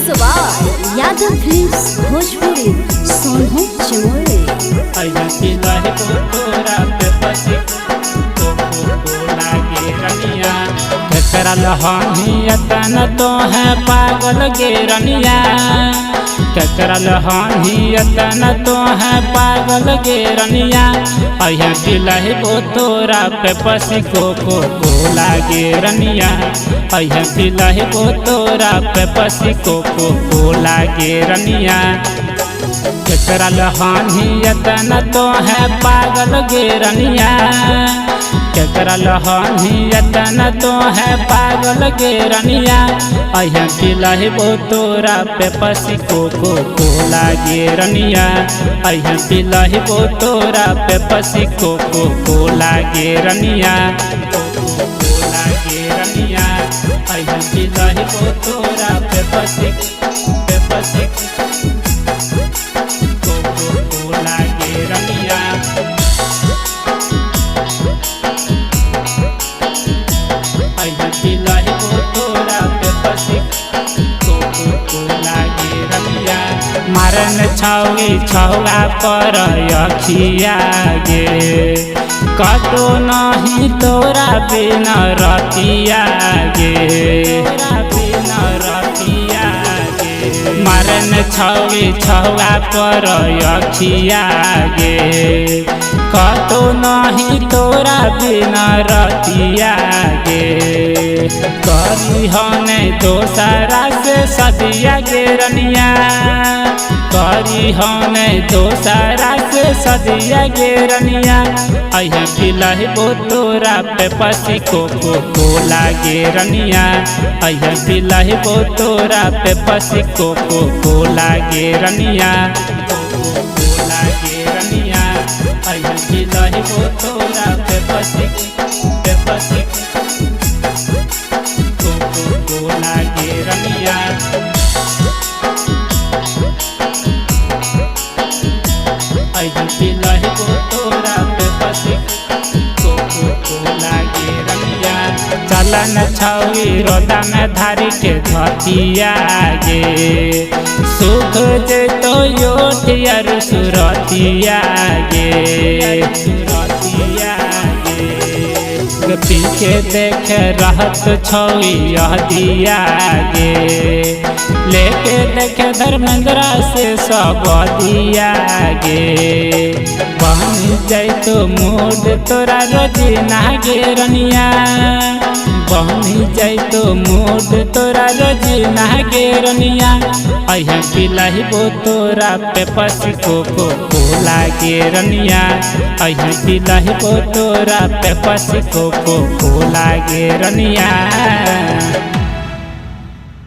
सवार यादव फिल्म्स भोजपुरी सोनू चमोली लहनियतन तो है पागल गे रनिया ककरल हनियतन तो है पागल गे रनिया अहिया पिलहि बो तोरा पे पसी को लागे रनिया अहिया पिलहि बो तोरा पे पसी को लागे रनिया ककरल हनियतन तो है पागल गे रनिया ककरल हनियतन तो है पागल गे रनिया अहिया पिलहि बो तोरा पे पसी को लागे रनिया अहिया पिलहि बो तोरा पे पसी को लागे रनिया लागे रनिया अहिया पिलहि बो तोरा पे पसी को लागे रनिया मारन छौगी छौगा पर अखिया गे कतो नहीं तोरा बिना रतिया गे मारन छौगी छौगा पर अखिया गे कतो नहीं तोरा बिना रतिया गे करी हने दोसरा से सदिया गे रनिया करी हने दोसरा से सदिया गे रनिया अहिया पिलहि बो तोरा पे पसी को लागे रनिया अहिया पिलहि बो तोरा पे पसी को लागे रनिया लागे रनिया अहिया पिलहि बो तोरा पे पसी को लागे रनिया अहिया पिलहि बो तोरा पे पसी को लागे रनिया चलन छौगी रोदा में धारी के धतिया गे सुख जे तो योठियर सुरतिया गे पीछे देखे रहत छौई यह दिया गे लेके देखे धर्मेंद्र से सब दिया गे बन जाई तो मूड तोरा रोजीना गे रनिया बन जाई तो मूड तोरा रोजीना गे रनिया अहिया पिलहि बो तोरा पे पसी को लागे रनिया अहिया पिलहि बो तोरा पे पसी को लागे रनिया।